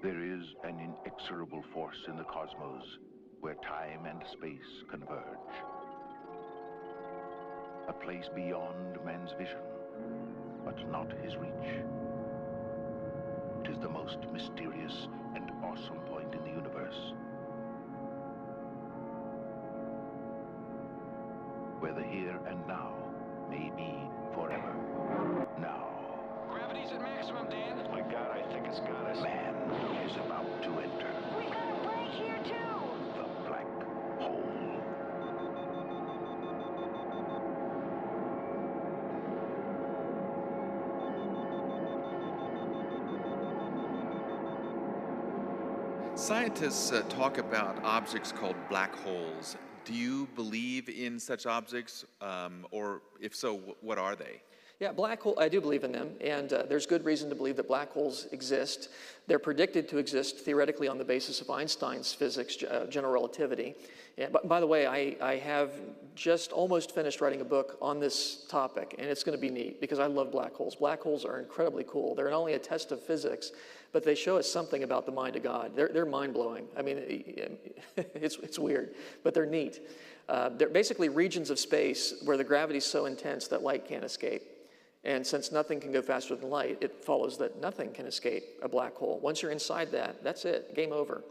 There is an inexorable force in the cosmos where time and space converge. A place beyond man's vision, but not his reach. It is the most mysterious and awesome point in the universe, where the here and now may be forever. Now, Gravity's at maximum, Dan. My God, I think it's got us. man is about to enter We've got a break here, too! the black hole. Scientists talk about objects called black holes. Do you believe in such objects, or if so, what are they? Yeah, black hole, I do believe in them, and there's good reason to believe that black holes exist. They're predicted to exist theoretically on the basis of Einstein's physics, general relativity. And by the way, I have just almost finished writing a book on this topic, and it's going to be neat because I love black holes. Black holes are incredibly cool. They're not only a test of physics, but they show us something about the mind of God. They're mind-blowing. I mean, it's weird, but they're neat. They're basically regions of space where the gravity's so intense that light can't escape. And since nothing can go faster than light, it follows that nothing can escape a black hole. Once you're inside that, that's it, game over.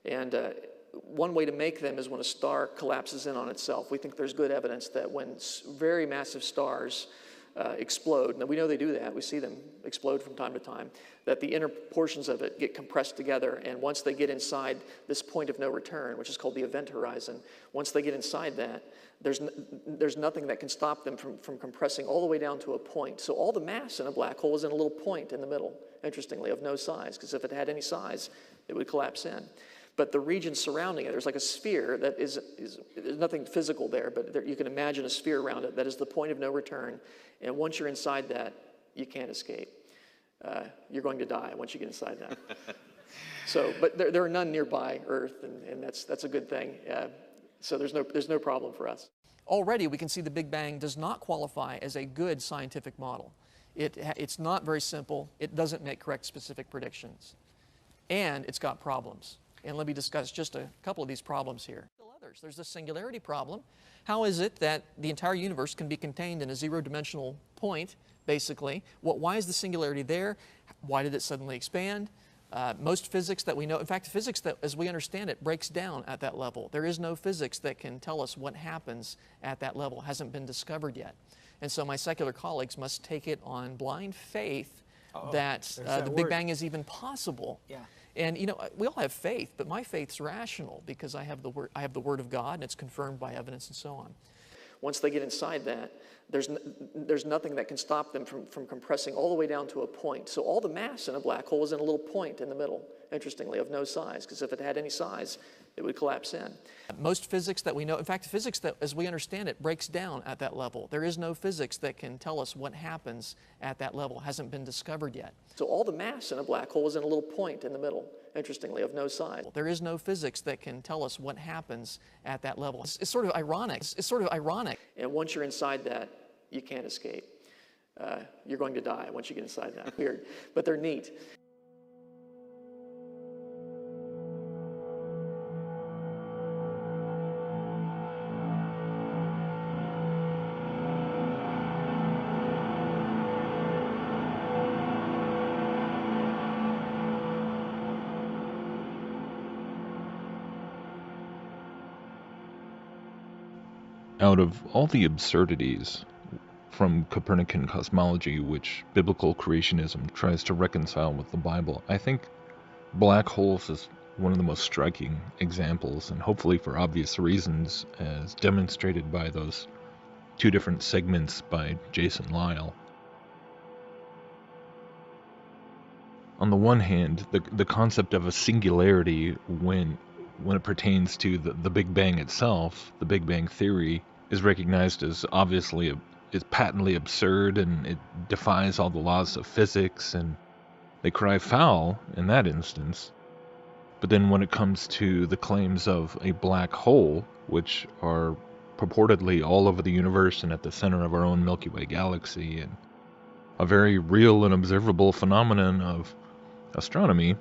And one way to make them is when a star collapses in on itself. We think there's good evidence that when very massive stars explode, and we know they do that, we see them explode from time to time, that the inner portions of it get compressed together, and once they get inside this point of no return, which is called the event horizon, once they get inside that, there's nothing that can stop them from compressing all the way down to a point. So all the mass in a black hole is in a little point in the middle, interestingly, of no size, because if it had any size, it would collapse in. But the region surrounding it, there's like a sphere that there's nothing physical there, but you can imagine a sphere around it that is the point of no return. And once you're inside that, you can't escape. You're going to die once you get inside that. But there are none nearby Earth, and that's a good thing. So there's no problem for us. Already, we can see the Big Bang does not qualify as a good scientific model. It's not very simple. It doesn't make correct specific predictions. And it's got problems. And let me discuss just a couple of these problems here. Still others. There's the singularity problem. How is it that the entire universe can be contained in a zero-dimensional point, basically? Why is the singularity there? Why did it suddenly expand? Most physics that we know, in fact, physics that, as we understand it, breaks down at that level. There is no physics that can tell us what happens at that level. It hasn't been discovered yet. And so my secular colleagues must take it on blind faith that the Big Bang is even possible. Yeah. And you know, we all have faith, but my faith's rational because I have the Word of God, and it's confirmed by evidence and so on. Once they get inside that, there's nothing that can stop them from compressing all the way down to a point. So all the mass in a black hole is in a little point in the middle, interestingly, of no size, because if it had any size, it would collapse in. Most physics that we know, in fact, physics that, as we understand it, breaks down at that level. There is no physics that can tell us what happens at that level. It hasn't been discovered yet. So all the mass in a black hole is in a little point in the middle, interestingly, of no size. There is no physics that can tell us what happens at that level. It's sort of ironic. It's sort of ironic. And once you're inside that, you can't escape. You're going to die once you get inside that. Weird, but they're neat. Out of all the absurdities from Copernican cosmology, which biblical creationism tries to reconcile with the Bible, I think black holes is one of the most striking examples, and hopefully for obvious reasons, as demonstrated by those two different segments by Jason Lyle. On the one hand, the concept of a singularity when it pertains to the Big Bang itself, the Big Bang theory, is recognized as is patently absurd, and it defies all the laws of physics, and they cry foul in that instance. But then when it comes to the claims of a black hole, which are purportedly all over the universe and at the center of our own Milky Way galaxy, and a very real and observable phenomenon of astronomy,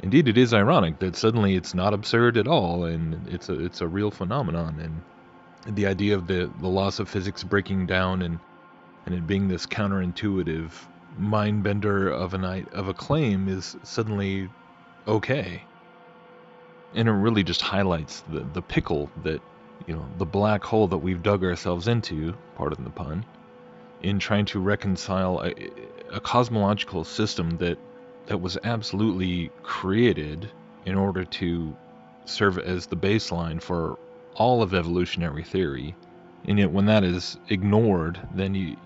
indeed, it is ironic that suddenly it's not absurd at all, and it's a real phenomenon. And the idea of the laws of physics breaking down and it being this counterintuitive mind bender of a claim is suddenly okay. And it really just highlights the pickle that, the black hole that we've dug ourselves into, pardon the pun, in trying to reconcile a cosmological system that was absolutely created in order to serve as the baseline for all of evolutionary theory. And yet when that is ignored, then you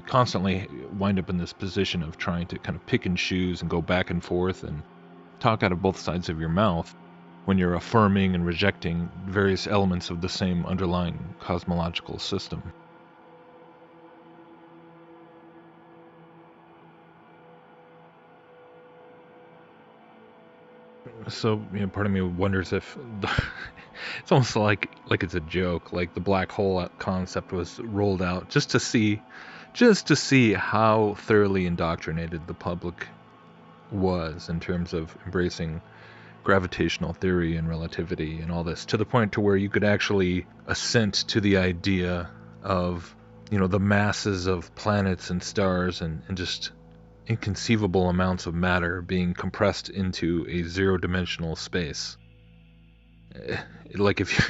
constantly wind up in this position of trying to kind of pick and choose and go back and forth and talk out of both sides of your mouth when you're affirming and rejecting various elements of the same underlying cosmological system. So, part of me wonders if it's almost like it's a joke, like the black hole concept was rolled out just to see how thoroughly indoctrinated the public was in terms of embracing gravitational theory and relativity and all this, to the point to where you could actually assent to the idea of, the masses of planets and stars and just inconceivable amounts of matter being compressed into a zero-dimensional space. Like if you,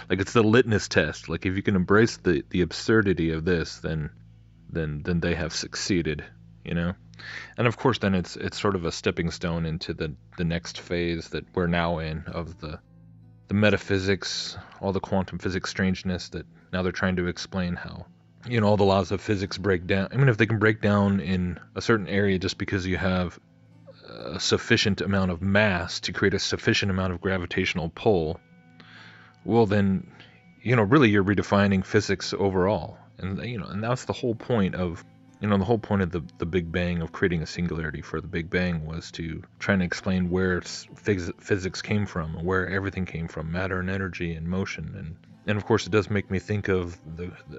like it's the litmus test. Like if you can embrace the absurdity of this, then they have succeeded, And of course, then it's sort of a stepping stone into the next phase that we're now in of the metaphysics, all the quantum physics strangeness that now they're trying to explain how, all the laws of physics break down. I mean, if they can break down in a certain area just because you have a sufficient amount of mass to create a sufficient amount of gravitational pull, well then, really you're redefining physics overall. And, and that's the whole point of, the whole point of the Big Bang, of creating a singularity for the Big Bang, was to try and explain where physics came from, where everything came from, matter and energy and motion. And of course, it does make me think of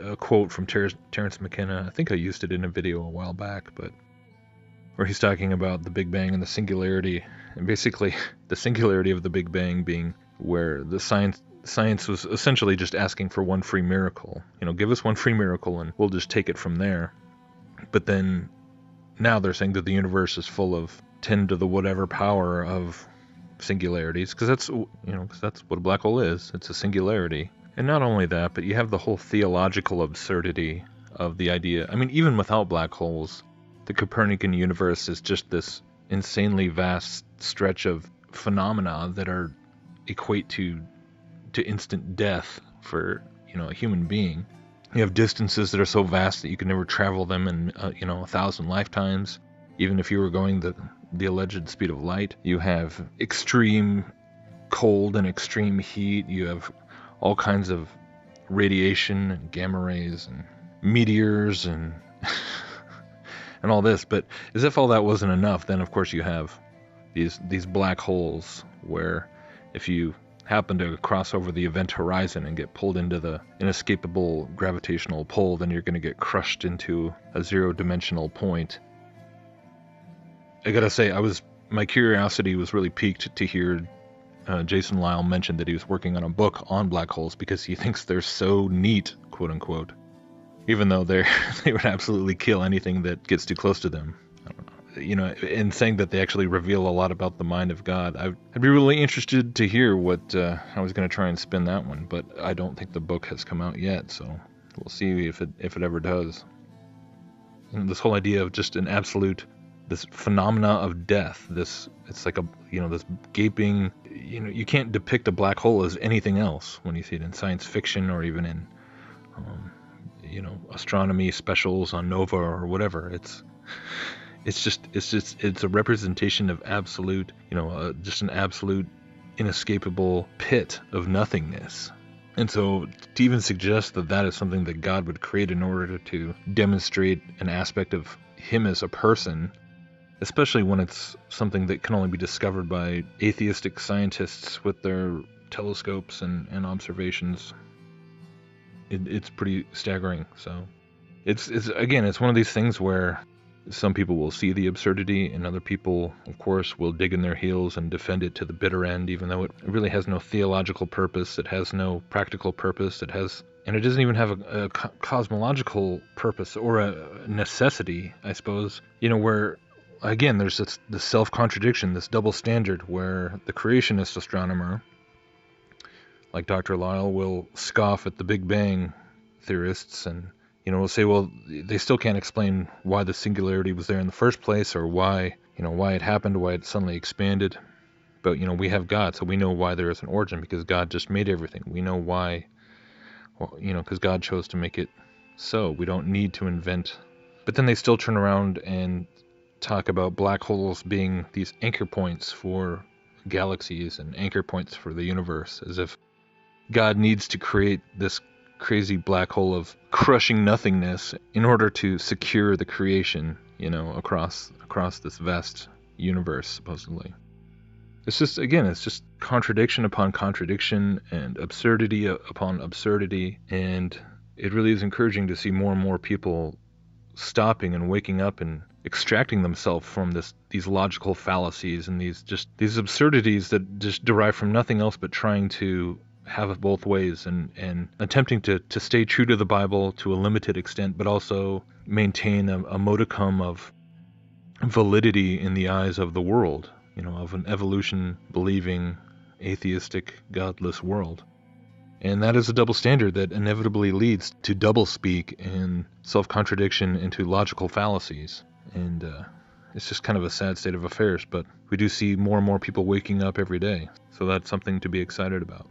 a quote from Terence McKenna. I think I used it in a video a while back, but where he's talking about the Big Bang and the singularity, and basically the singularity of the Big Bang being where the science was essentially just asking for one free miracle. Give us one free miracle and we'll just take it from there. But then now they're saying that the universe is full of 10 to the whatever power of singularities, because that's what a black hole is. It's a singularity. And not only that, but you have the whole theological absurdity of the idea. I mean, even without black holes, the Copernican universe is just this insanely vast stretch of phenomena that equate to instant death for, a human being. You have distances that are so vast that you can never travel them in, 1,000 lifetimes, even if you were going the alleged speed of light. You have extreme cold and extreme heat. You have all kinds of radiation and gamma rays and meteors and and all this. But as if all that wasn't enough, then of course you have these black holes where if you happen to cross over the event horizon and get pulled into the inescapable gravitational pull, then you're going to get crushed into a zero-dimensional point. I gotta say, my curiosity was really piqued to hear Jason Lyle mention that he was working on a book on black holes because he thinks they're so neat, quote unquote, even though they would absolutely kill anything that gets too close to them. In saying that they actually reveal a lot about the mind of God. I'd be really interested to hear what I was going to try and spin that one, but I don't think the book has come out yet, so we'll see if it ever does. This whole idea of just an absolute, this phenomena of death, it's like this gaping, you can't depict a black hole as anything else when you see it in science fiction or even in, astronomy specials on Nova or whatever. It's a representation of absolute, just an absolute inescapable pit of nothingness. And so to even suggest that is something that God would create in order to demonstrate an aspect of him as a person, especially when it's something that can only be discovered by atheistic scientists with their telescopes and observations, it's pretty staggering. So it's one of these things where some people will see the absurdity, and other people, of course, will dig in their heels and defend it to the bitter end, even though it really has no theological purpose, it has no practical purpose, and it doesn't even have a cosmological purpose or a necessity, I suppose, where, again, there's this self-contradiction, this double standard, where the creationist astronomer, like Dr. Lyle, will scoff at the Big Bang theorists and will say, well, they still can't explain why the singularity was there in the first place, or why it happened, why it suddenly expanded. But we have God, so we know why there is an origin, because God just made everything. We know why, because God chose to make it so. We don't need to invent. But then they still turn around and talk about black holes being these anchor points for galaxies and anchor points for the universe, as if God needs to create this crazy black hole of crushing nothingness in order to secure the creation, across this vast universe, supposedly. It's just contradiction upon contradiction and absurdity upon absurdity, and it really is encouraging to see more and more people stopping and waking up and extracting themselves from these logical fallacies and these absurdities that just derive from nothing else but trying to have it both ways and attempting to stay true to the Bible to a limited extent, but also maintain a modicum of validity in the eyes of the world, of an evolution-believing, atheistic, godless world. And that is a double standard that inevitably leads to doublespeak and self-contradiction into logical fallacies. And it's just kind of a sad state of affairs, but we do see more and more people waking up every day. So that's something to be excited about.